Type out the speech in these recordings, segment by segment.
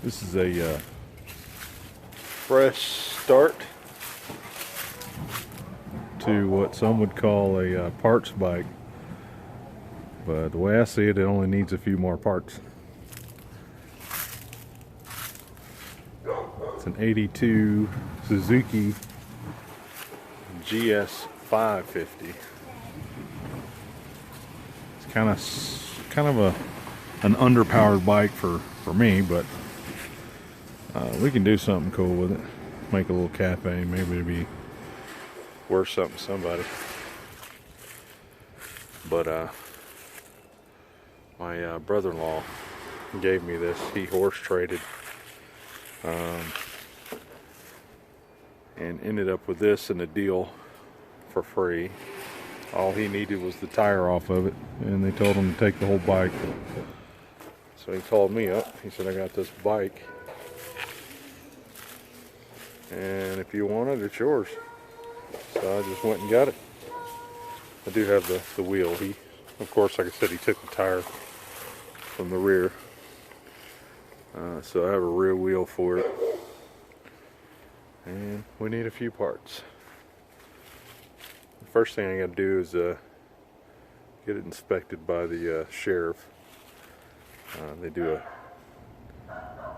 This is a fresh start to what some would call a parts bike, but the way I see it, it only needs a few more parts. It's an '82 Suzuki Gs550. It's kind of an underpowered bike for me, but we can do something cool with it. Make a little cafe, maybe it'd be worth something to somebody. But my brother-in-law gave me this. He horse traded and ended up with this in a deal for free. All he needed was the tire off of it, and they told him to take the whole bike. So he called me up. He said, I got this bike, and if you want it, it's yours. So I just went and got it. I do have the wheel. He, of course, like I said, he took the tire from the rear. So I have a rear wheel for it. And we need a few parts. The first thing I gotta do is get it inspected by the sheriff. They do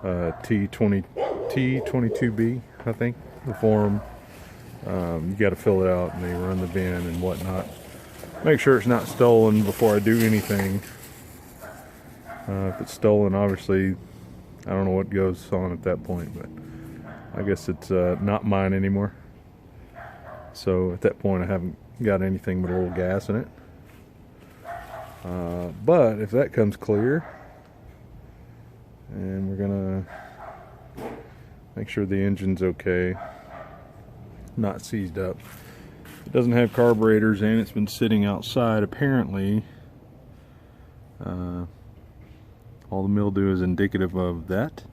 a T22B, I think, the form. You got to fill it out, and they run the bin and whatnot. Make sure it's not stolen before I do anything. If it's stolen, obviously, I don't know what goes on at that point, but I guess it's not mine anymore. So at that point, I haven't got anything but a little gas in it. But if that comes clear, and we're gonna make sure the engine's okay, not seized up. It doesn't have carburetors, and it's been sitting outside. Apparently, all the mildew is indicative of that.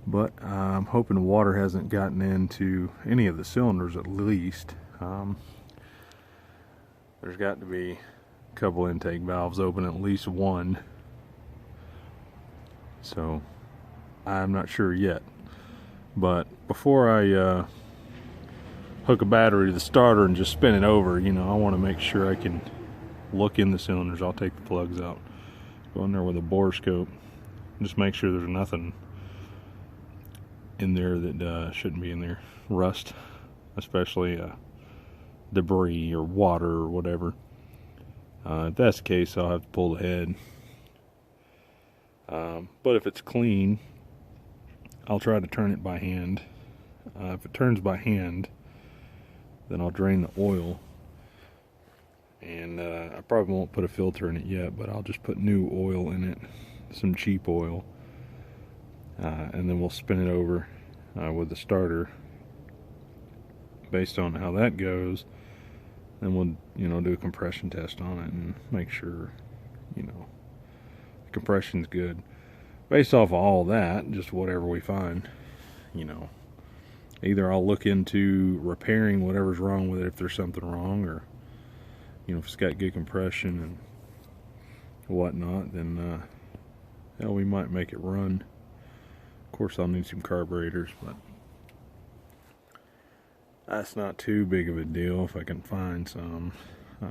But I'm hoping water hasn't gotten into any of the cylinders at least. There's got to be a couple intake valves open, at least one. So I'm not sure yet. But before I hook a battery to the starter and just spin it over, you know, I want to make sure I can look in the cylinders. I'll take the plugs out, go in there with a borescope, just make sure there's nothing in there that shouldn't be in there. Rust, especially debris or water or whatever. If that's the case, I'll have to pull the head. But if it's clean, I'll try to turn it by hand. If it turns by hand, then I'll drain the oil, and I probably won't put a filter in it yet, but I'll just put new oil in it, some cheap oil, and then we'll spin it over with the starter. Based on how that goes, then we'll, you know, do a compression test on it and make sure, you know, the compression's good. Based off of all that, just whatever we find, you know, either I'll look into repairing whatever's wrong with it if there's something wrong, or, you know, if it's got good compression and whatnot, then hell, we might make it run. Of course, I'll need some carburetors, but that's not too big of a deal if I can find some. In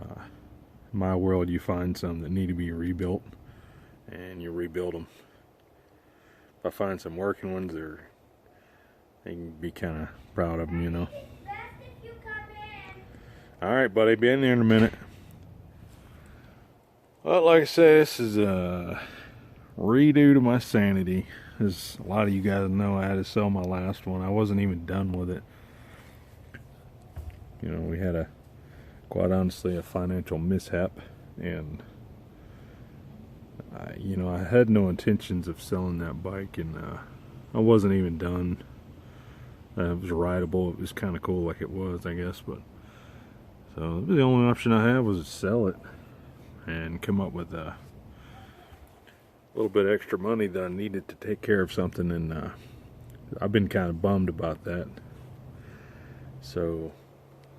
my world, you find some that need to be rebuilt, and you rebuild them. If I find some working ones, they can be kind of proud of them, you know. Alright, buddy, be in there in a minute. Well, like I said, this is a redo to my Sanity. As a lot of you guys know, I had to sell my last one. I wasn't even done with it. You know, we had quite honestly, a financial mishap, and you know, I had no intentions of selling that bike, and I wasn't even done. It was rideable. It was kind of cool like it was, I guess, but so the only option I had was to sell it and come up with a little bit extra money that I needed to take care of something, and I've been kind of bummed about that. So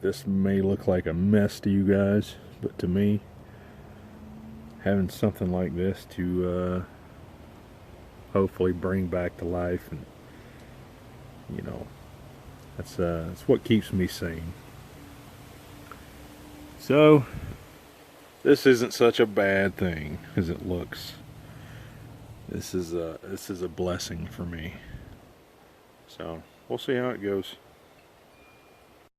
this may look like a mess to you guys, but to me, having something like this to hopefully bring back to life, and you know, that's what keeps me sane. So this isn't such a bad thing as it looks. This is a blessing for me. So we'll see how it goes.